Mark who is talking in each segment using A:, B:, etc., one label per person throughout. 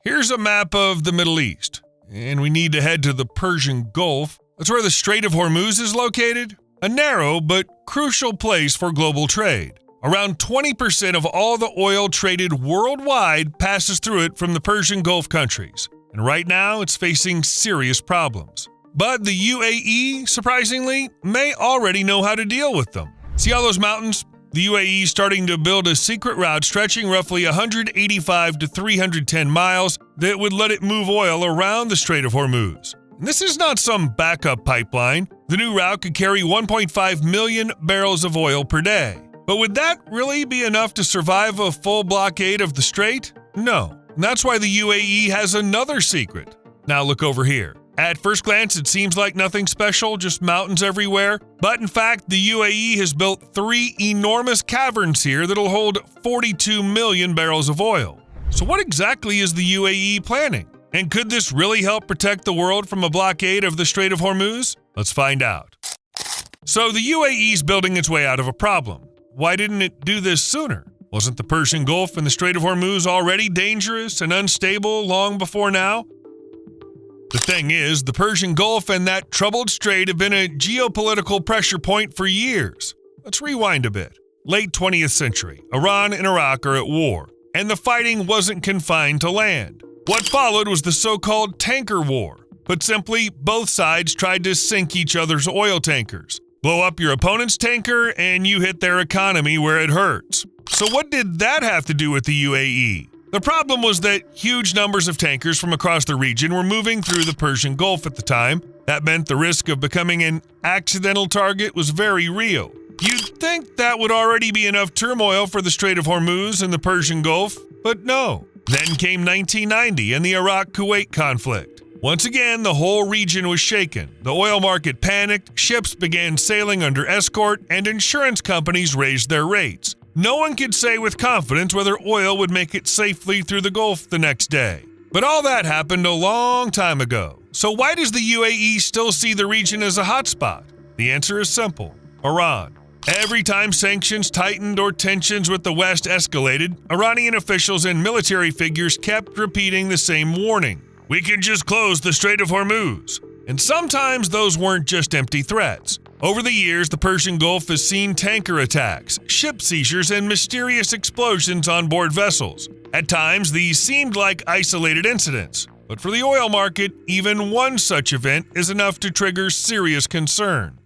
A: Here's a map of the Middle East, and we need to head to the Persian Gulf. That's where the Strait of Hormuz is located, a narrow but crucial place for global trade. Around 20% of all the oil traded worldwide passes through it from the Persian Gulf countries, and right now it's facing serious problems. But the UAE, surprisingly, may already know how to deal with them. See all those mountains? The UAE is starting to build a secret route stretching roughly 185 to 310 miles that would let it move oil around the Strait of Hormuz. And this is not some backup pipeline. The new route could carry 1.5 million barrels of oil per day. But would that really be enough to survive a full blockade of the Strait? No. And that's why the UAE has another secret. Now look over here. At first glance, it seems like nothing special, just mountains everywhere. But in fact, the UAE has built 3 enormous caverns here that'll hold 42 million barrels of oil. So what exactly is the UAE planning? And could this really help protect the world from a blockade of the Strait of Hormuz? Let's find out. So the UAE is building its way out of a problem. Why didn't it do this sooner? Wasn't the Persian Gulf and the Strait of Hormuz already dangerous and unstable long before now? The thing is, the Persian Gulf and that troubled strait have been a geopolitical pressure point for years. Let's rewind a bit. Late 20th century, Iran and Iraq are at war, and the fighting wasn't confined to land. What followed was the so-called tanker war. Put simply, both sides tried to sink each other's oil tankers. Blow up your opponent's tanker, and you hit their economy where it hurts. So what did that have to do with the UAE? The problem was that huge numbers of tankers from across the region were moving through the Persian Gulf at the time. That meant the risk of becoming an accidental target was very real. You'd think that would already be enough turmoil for the Strait of Hormuz and the Persian Gulf, but no. Then came 1990 and the Iraq-Kuwait conflict. Once again, the whole region was shaken. The oil market panicked, ships began sailing under escort, and insurance companies raised their rates. No one could say with confidence whether oil would make it safely through the Gulf the next day. But all that happened a long time ago. So why does the UAE still see the region as a hotspot? The answer is simple: Iran. Every time sanctions tightened or tensions with the West escalated, Iranian officials and military figures kept repeating the same warning: we can just close the Strait of Hormuz. And sometimes those weren't just empty threats. Over the years, the Persian Gulf has seen tanker attacks, ship seizures, and mysterious explosions on board vessels. At times, these seemed like isolated incidents. But for the oil market, even one such event is enough to trigger serious concern.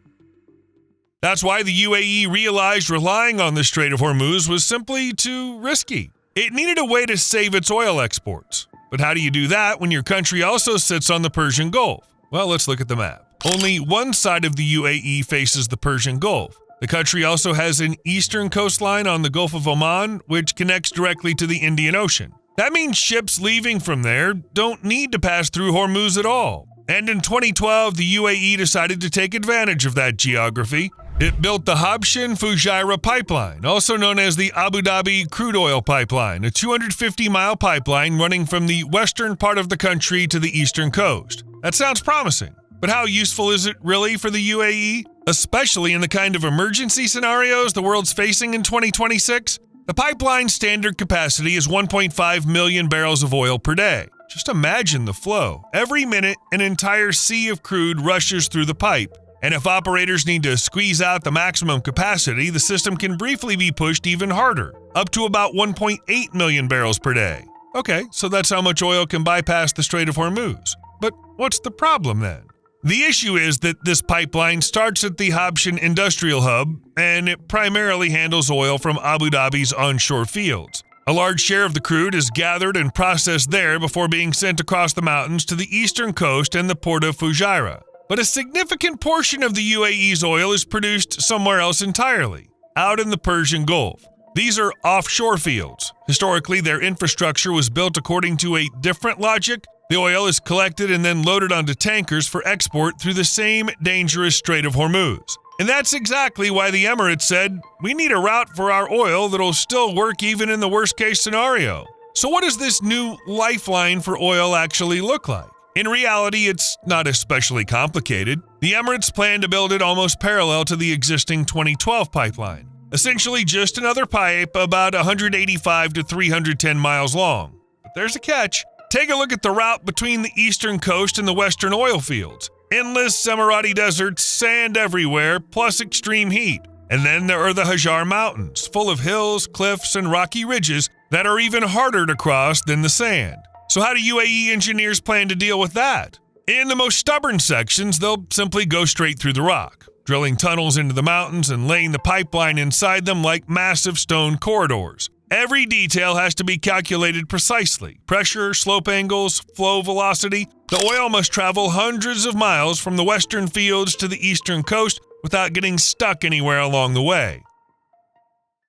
A: That's why the UAE realized relying on the Strait of Hormuz was simply too risky. It needed a way to save its oil exports. But how do you do that when your country also sits on the Persian Gulf? Well, let's look at the map. Only one side of the UAE faces the Persian Gulf. The country also has an eastern coastline on the Gulf of Oman, which connects directly to the Indian Ocean. That means ships leaving from there don't need to pass through Hormuz at all. And in 2012, the UAE decided to take advantage of that geography. It built the Habshan-Fujairah pipeline, also known as the Abu Dhabi crude oil pipeline, a 250-mile pipeline running from the western part of the country to the eastern coast. That sounds promising. But how useful is it really for the UAE? Especially in the kind of emergency scenarios the world's facing in 2026? The pipeline's standard capacity is 1.5 million barrels of oil per day. Just imagine the flow. Every minute, an entire sea of crude rushes through the pipe. And if operators need to squeeze out the maximum capacity, the system can briefly be pushed even harder, up to about 1.8 million barrels per day. Okay, so that's how much oil can bypass the Strait of Hormuz. But what's the problem then? The issue is that this pipeline starts at the Habshan Industrial Hub, and it primarily handles oil from Abu Dhabi's onshore fields. A large share of the crude is gathered and processed there before being sent across the mountains to the eastern coast and the port of Fujairah. But a significant portion of the UAE's oil is produced somewhere else entirely, out in the Persian Gulf. These are offshore fields. Historically, their infrastructure was built according to a different logic. The oil is collected and then loaded onto tankers for export through the same dangerous Strait of Hormuz. And that's exactly why the Emirates said, we need a route for our oil that'll still work even in the worst-case scenario. So what does this new lifeline for oil actually look like? In reality, it's not especially complicated. The Emirates plan to build it almost parallel to the existing 2012 pipeline. Essentially just another pipe about 185 to 310 miles long. But there's a catch. Take a look at the route between the eastern coast and the western oil fields. Endless Emirati deserts, sand everywhere, plus extreme heat. And then there are the Hajar Mountains, full of hills, cliffs, and rocky ridges that are even harder to cross than the sand. So how do UAE engineers plan to deal with that? In the most stubborn sections, they'll simply go straight through the rock, drilling tunnels into the mountains and laying the pipeline inside them like massive stone corridors. Every detail has to be calculated precisely. Pressure, slope angles, flow velocity. The oil must travel hundreds of miles from the western fields to the eastern coast without getting stuck anywhere along the way.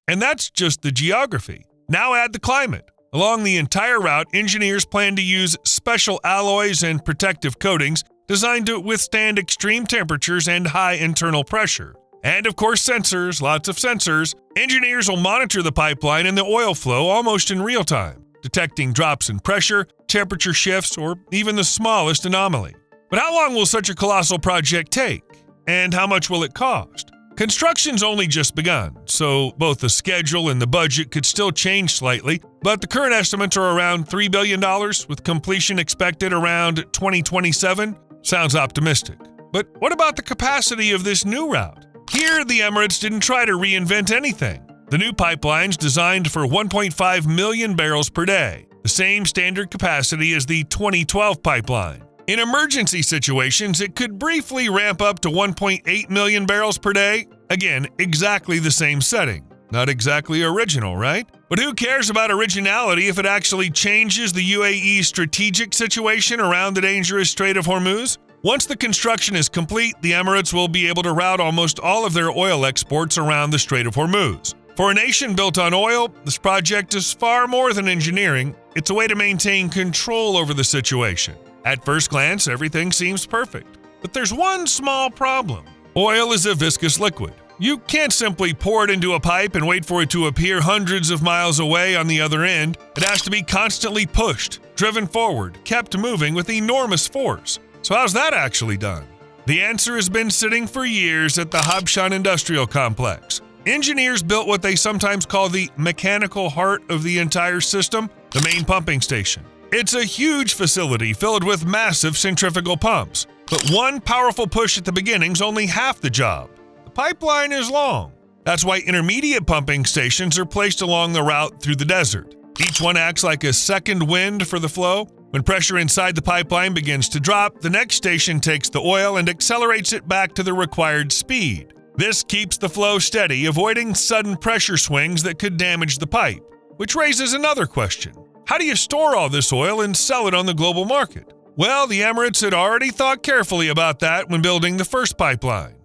A: And that's just the geography. Now add the climate. Along the entire route, engineers plan to use special alloys and protective coatings designed to withstand extreme temperatures and high internal pressure. And of course, sensors, lots of sensors. Engineers will monitor the pipeline and the oil flow almost in real time, detecting drops in pressure, temperature shifts, or even the smallest anomaly. But how long will such a colossal project take? And how much will it cost? Construction's only just begun, so both the schedule and the budget could still change slightly, but the current estimates are around $3 billion, with completion expected around 2027. Sounds optimistic. But what about the capacity of this new route? Here, the Emirates didn't try to reinvent anything. The new pipeline's designed for 1.5 million barrels per day, the same standard capacity as the 2012 pipeline. In emergency situations, it could briefly ramp up to 1.8 million barrels per day. Again, exactly the same setting. Not exactly original, right? But who cares about originality if it actually changes the UAE strategic situation around the dangerous Strait of Hormuz? Once the construction is complete, the Emirates will be able to route almost all of their oil exports around the Strait of Hormuz. For a nation built on oil, this project is far more than engineering. It's a way to maintain control over the situation. At first glance, everything seems perfect. But there's one small problem. Oil is a viscous liquid. You can't simply pour it into a pipe and wait for it to appear hundreds of miles away on the other end. It has to be constantly pushed, driven forward, kept moving with enormous force. So how's that actually done? The answer has been sitting for years at the Habshan Industrial Complex. Engineers built what they sometimes call the mechanical heart of the entire system, the main pumping station. It's a huge facility filled with massive centrifugal pumps, but one powerful push at the beginning's only half the job. The pipeline is long. That's why intermediate pumping stations are placed along the route through the desert. Each one acts like a second wind for the flow. When pressure inside the pipeline begins to drop, the next station takes the oil and accelerates it back to the required speed. This keeps the flow steady, avoiding sudden pressure swings that could damage the pipe. Which raises another question. How do you store all this oil and sell it on the global market? Well, the Emirates had already thought carefully about that when building the first pipeline.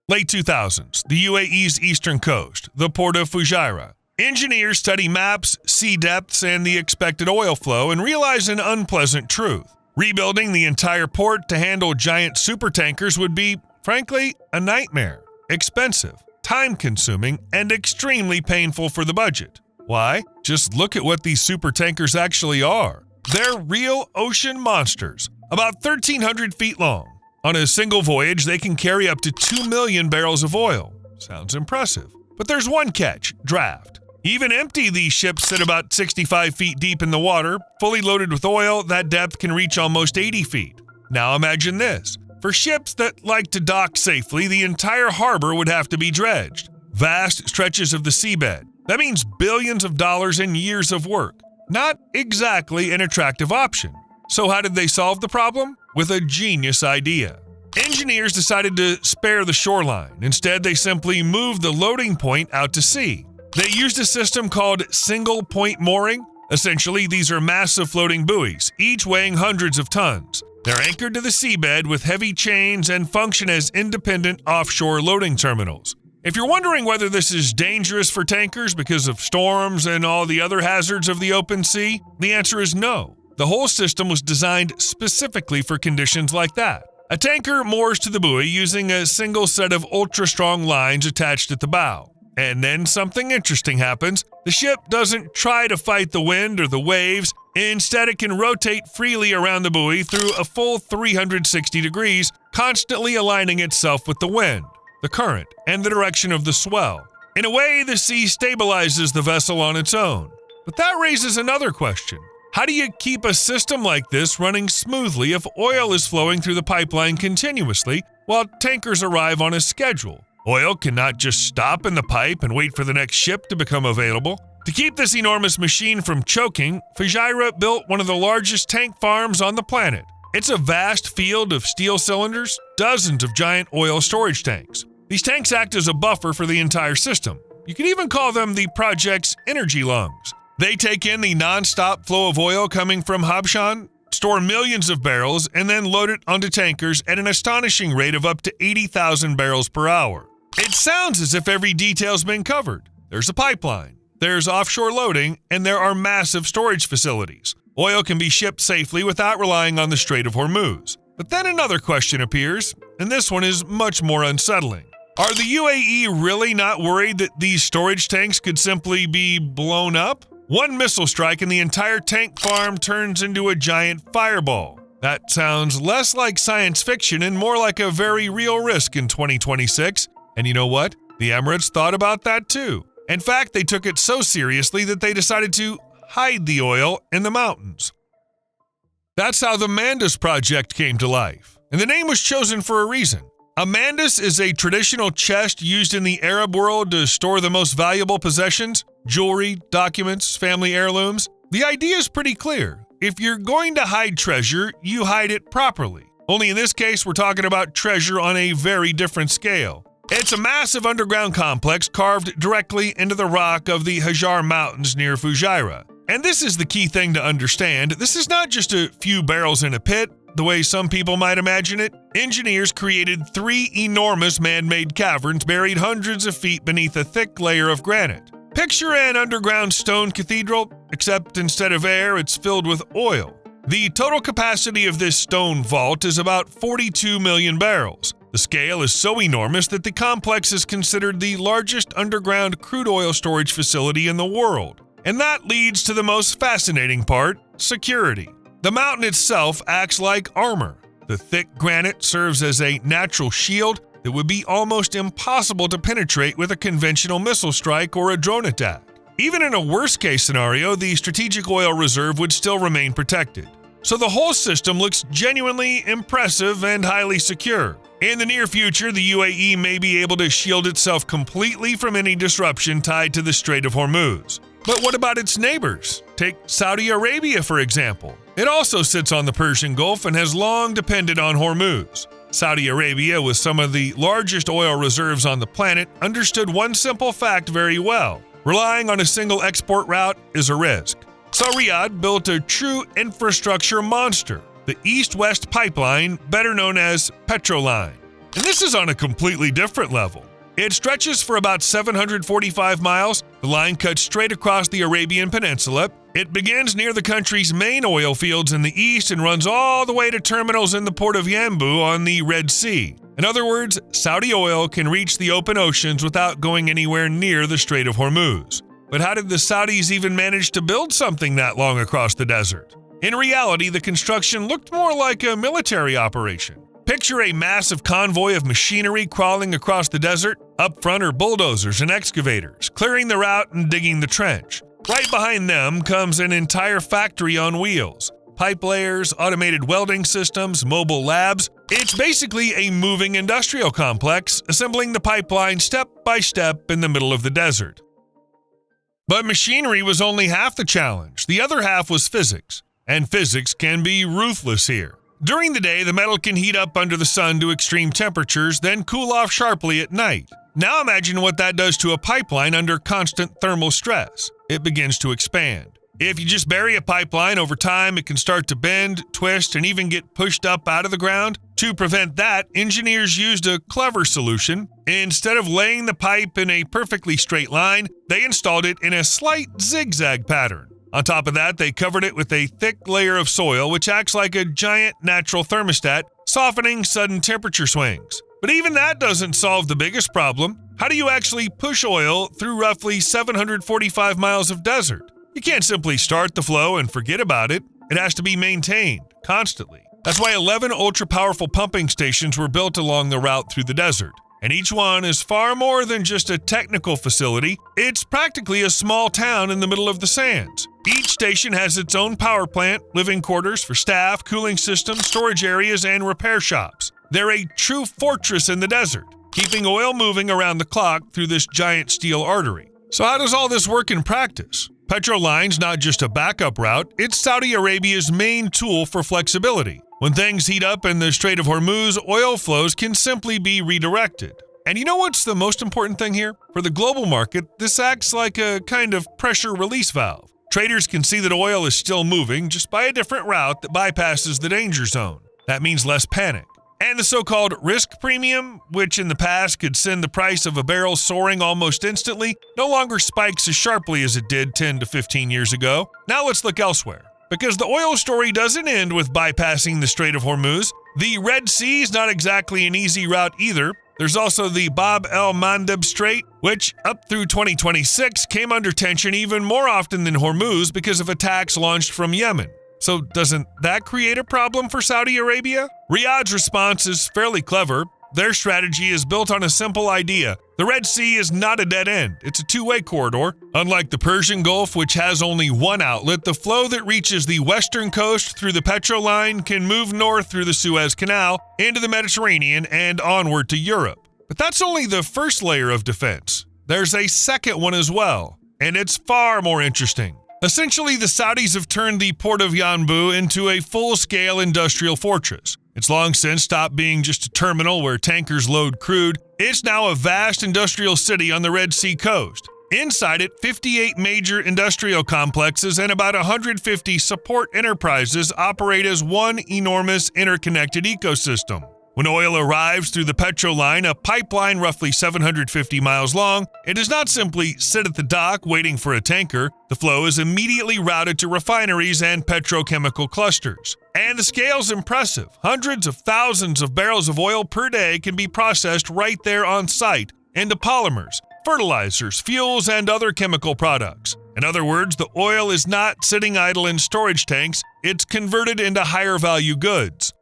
A: Late 2000s, the UAE's eastern coast, the port of Fujairah. Engineers study maps, sea depths, and the expected oil flow and realize an unpleasant truth. Rebuilding the entire port to handle giant supertankers would be, frankly, a nightmare. Expensive, time-consuming, and extremely painful for the budget. Why? Just look at what these supertankers actually are. They're real ocean monsters, about 1,300 feet long. On a single voyage, they can carry up to 2 million barrels of oil. Sounds impressive. But there's one catch: draft. Even empty, these ships sit about 65 feet deep in the water. Fully loaded with oil, that depth can reach almost 80 feet. Now imagine this. For ships that like to dock safely, the entire harbor would have to be dredged. Vast stretches of the seabed. That means billions of dollars and years of work. Not exactly an attractive option. So how did they solve the problem? With a genius idea. Engineers decided to spare the shoreline. Instead, they simply moved the loading point out to sea. They used a system called single-point mooring. Essentially, these are massive floating buoys, each weighing hundreds of tons. They're anchored to the seabed with heavy chains and function as independent offshore loading terminals. If you're wondering whether this is dangerous for tankers because of storms and all the other hazards of the open sea, the answer is no. The whole system was designed specifically for conditions like that. A tanker moors to the buoy using a single set of ultra-strong lines attached at the bow. And then something interesting happens. The ship doesn't try to fight the wind or the waves. Instead, it can rotate freely around the buoy through a full 360 degrees, constantly aligning itself with the wind, the current, and the direction of the swell. In a way, the sea stabilizes the vessel on its own. But that raises another question. How do you keep a system like this running smoothly if oil is flowing through the pipeline continuously while tankers arrive on a schedule? Oil cannot just stop in the pipe and wait for the next ship to become available. To keep this enormous machine from choking, Fujairah built one of the largest tank farms on the planet. It's a vast field of steel cylinders, dozens of giant oil storage tanks. These tanks act as a buffer for the entire system. You could even call them the project's energy lungs. They take in the non-stop flow of oil coming from Habshan, store millions of barrels, and then load it onto tankers at an astonishing rate of up to 80,000 barrels per hour. It sounds as if every detail's been covered. There's a pipeline, there's offshore loading, and there are massive storage facilities. Oil can be shipped safely without relying on the Strait of Hormuz. But then another question appears, and this one is much more unsettling. Are the UAE really not worried that these storage tanks could simply be blown up? One missile strike and the entire tank farm turns into a giant fireball. That sounds less like science fiction and more like a very real risk in 2026. And you know what? The Emirates thought about that too. In fact, they took it so seriously that they decided to hide the oil in the mountains. That's how the Mandus project came to life. And the name was chosen for a reason. A mandus is a traditional chest used in the Arab world to store the most valuable possessions, jewelry, documents, family heirlooms. The idea is pretty clear. If you're going to hide treasure, you hide it properly. Only in this case, we're talking about treasure on a very different scale. It's a massive underground complex carved directly into the rock of the Hajar Mountains near Fujairah. And this is the key thing to understand. This is not just a few barrels in a pit, the way some people might imagine it. Engineers created 3 enormous man-made caverns buried hundreds of feet beneath a thick layer of granite. Picture an underground stone cathedral, except instead of air, it's filled with oil. The total capacity of this stone vault is about 42 million barrels. The scale is so enormous that the complex is considered the largest underground crude oil storage facility in the world. And that leads to the most fascinating part: security. The mountain itself acts like armor. The thick granite serves as a natural shield that would be almost impossible to penetrate with a conventional missile strike or a drone attack. Even in a worst-case scenario, the strategic oil reserve would still remain protected. So the whole system looks genuinely impressive and highly secure. In the near future, the UAE may be able to shield itself completely from any disruption tied to the Strait of Hormuz. But what about its neighbors? Take Saudi Arabia, for example. It also sits on the Persian Gulf and has long depended on Hormuz. Saudi Arabia, with some of the largest oil reserves on the planet, understood one simple fact very well: relying on a single export route is a risk. So Riyadh built a true infrastructure monster, the East-West Pipeline, better known as Petroline. And this is on a completely different level. It stretches for about 745 miles. The line cuts straight across the Arabian Peninsula. It begins near the country's main oil fields in the east and runs all the way to terminals in the port of Yanbu on the Red Sea. In other words, Saudi oil can reach the open oceans without going anywhere near the Strait of Hormuz. But how did the Saudis even manage to build something that long across the desert? In reality, the construction looked more like a military operation. Picture a massive convoy of machinery crawling across the desert. Up front are bulldozers and excavators, clearing the route and digging the trench. Right behind them comes an entire factory on wheels. Pipe layers, automated welding systems, mobile labs. It's basically a moving industrial complex, assembling the pipeline step by step in the middle of the desert. But machinery was only half the challenge. The other half was physics. And physics can be ruthless here. During the day, the metal can heat up under the sun to extreme temperatures, then cool off sharply at night. Now imagine what that does to a pipeline under constant thermal stress. It begins to expand. If you just bury a pipeline over time, it can start to bend, twist, and even get pushed up out of the ground. To prevent that, engineers used a clever solution. Instead of laying the pipe in a perfectly straight line, they installed it in a slight zigzag pattern. On top of that, they covered it with a thick layer of soil, which acts like a giant natural thermostat, softening sudden temperature swings. But even that doesn't solve the biggest problem. How do you actually push oil through roughly 745 miles of desert? You can't simply start the flow and forget about it. It has to be maintained constantly. That's why 11 ultra-powerful pumping stations were built along the route through the desert. And each one is far more than just a technical facility. It's practically a small town in the middle of the sands. Each station has its own power plant, living quarters for staff, cooling systems, storage areas, and repair shops. They're a true fortress in the desert, keeping oil moving around the clock through this giant steel artery. So how does all this work in practice? Petroline's not just a backup route, it's Saudi Arabia's main tool for flexibility. When things heat up in the Strait of Hormuz, oil flows can simply be redirected. And you know what's the most important thing here? For the global market, this acts like a kind of pressure release valve. Traders can see that oil is still moving just by a different route that bypasses the danger zone. That means less panic. And the so-called risk premium, which in the past could send the price of a barrel soaring almost instantly, no longer spikes as sharply as it did 10 to 15 years ago. Now let's look elsewhere. Because the oil story doesn't end with bypassing the Strait of Hormuz. The Red Sea is not exactly an easy route either. There's also the Bab el-Mandeb Strait, which up through 2026 came under tension even more often than Hormuz because of attacks launched from Yemen. So doesn't that create a problem for Saudi Arabia? Riyadh's response is fairly clever. Their strategy is built on a simple idea. The Red Sea is not a dead end. It's a two-way corridor. Unlike the Persian Gulf, which has only one outlet, the flow that reaches the western coast through the Petroline can move north through the Suez Canal into the Mediterranean and onward to Europe. But that's only the first layer of defense. There's a second one as well, and it's far more interesting. Essentially, the Saudis have turned the port of Yanbu into a full-scale industrial fortress. It's long since stopped being just a terminal where tankers load crude. It's now a vast industrial city on the Red Sea coast. Inside it, 58 major industrial complexes and about 150 support enterprises operate as one enormous interconnected ecosystem. When oil arrives through the Petroline, a pipeline roughly 750 miles long, it does not simply sit at the dock waiting for a tanker. The flow is immediately routed to refineries and petrochemical clusters. And the scale's impressive. Hundreds of thousands of barrels of oil per day can be processed right there on site into polymers, fertilizers, fuels, and other chemical products. In other words, the oil is not sitting idle in storage tanks, it's converted into higher value goods.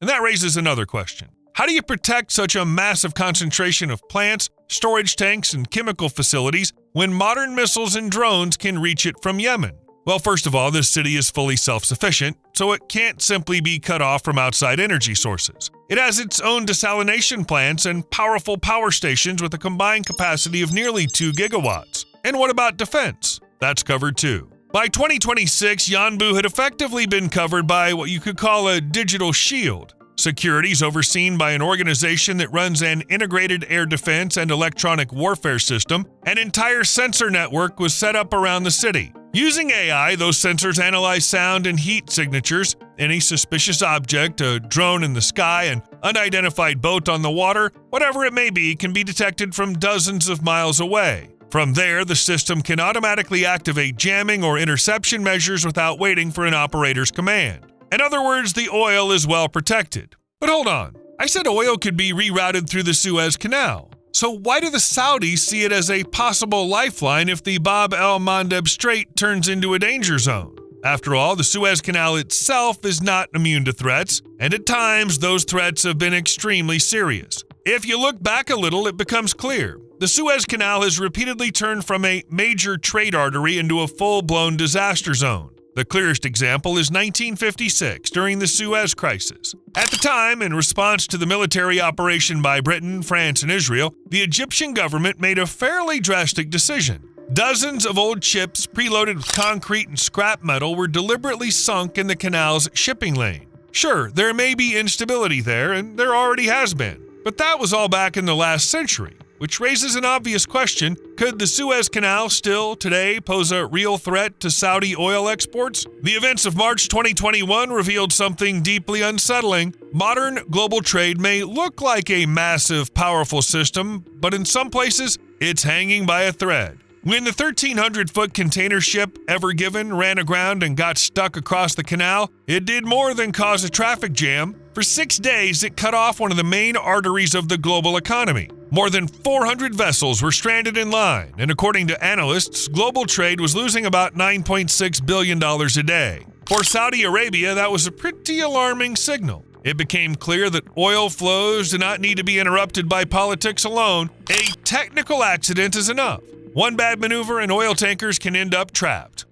A: And that raises another question. How do you protect such a massive concentration of plants, storage tanks, and chemical facilities when modern missiles and drones can reach it from Yemen? Well, first of all, this city is fully self-sufficient, so it can't simply be cut off from outside energy sources. It has its own desalination plants and powerful power stations with a combined capacity of nearly 2 gigawatts. And what about defense? That's covered too. By 2026, Yanbu had effectively been covered by what you could call a digital shield. Security is overseen by an organization that runs an integrated air defense and electronic warfare system. An entire sensor network was set up around the city. Using AI, those sensors analyze sound and heat signatures. Any suspicious object, a drone in the sky, an unidentified boat on the water, whatever it may be, can be detected from dozens of miles away. From there, the system can automatically activate jamming or interception measures without waiting for an operator's command. In other words, the oil is well protected. But hold on, I said oil could be rerouted through the Suez Canal. So why do the Saudis see it as a possible lifeline if the Bab el-Mandeb Strait turns into a danger zone? After all, the Suez Canal itself is not immune to threats, and at times those threats have been extremely serious. If you look back a little, it becomes clear. The Suez Canal has repeatedly turned from a major trade artery into a full-blown disaster zone. The clearest example is 1956, during the Suez Crisis. At the time, in response to the military operation by Britain, France, and Israel, the Egyptian government made a fairly drastic decision. Dozens of old ships preloaded with concrete and scrap metal were deliberately sunk in the canal's shipping lane. Sure, there may be instability there, and there already has been, but that was all back in the last century. Which raises an obvious question: could the Suez Canal still today pose a real threat to Saudi oil exports? The events of March 2021 revealed something deeply unsettling. Modern global trade may look like a massive, powerful system, but in some places, it's hanging by a thread. When the 1,300-foot container ship Ever Given ran aground and got stuck across the canal, it did more than cause a traffic jam. For 6 days, it cut off one of the main arteries of the global economy. More than 400 vessels were stranded in line, and according to analysts, global trade was losing about $9.6 billion a day. For Saudi Arabia, that was a pretty alarming signal. It became clear that oil flows do not need to be interrupted by politics alone. A technical accident is enough. One bad maneuver and oil tankers can end up trapped.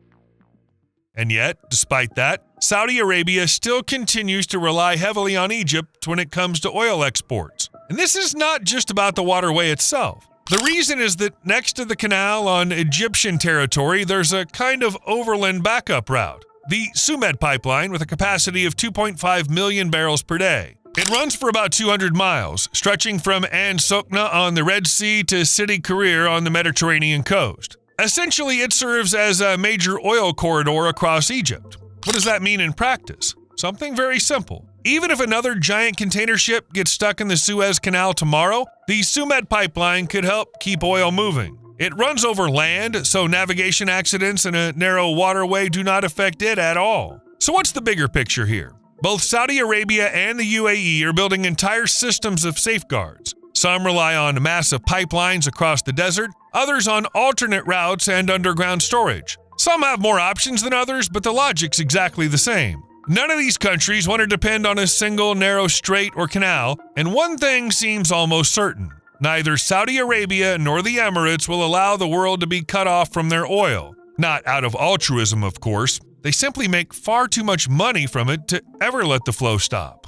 A: And yet, despite that, Saudi Arabia still continues to rely heavily on Egypt when it comes to oil exports. And this is not just about the waterway itself. The reason is that next to the canal on Egyptian territory, there's a kind of overland backup route, the Suez pipeline, with a capacity of 2.5 million barrels per day. It runs for about 200 miles, stretching from Ain Sokhna on the Red Sea to Sidi Karrir on the Mediterranean coast. Essentially, it serves as a major oil corridor across Egypt. What does that mean in practice? Something very simple. Even if another giant container ship gets stuck in the Suez Canal tomorrow, the Suez pipeline could help keep oil moving. It runs over land, so navigation accidents in a narrow waterway do not affect it at all. So what's the bigger picture here? Both Saudi Arabia and the UAE are building entire systems of safeguards. Some rely on massive pipelines across the desert, others on alternate routes and underground storage. Some have more options than others, but the logic's exactly the same. None of these countries want to depend on a single narrow strait or canal, and one thing seems almost certain. Neither Saudi Arabia nor the Emirates will allow the world to be cut off from their oil. Not out of altruism, of course. They simply make far too much money from it to ever let the flow stop.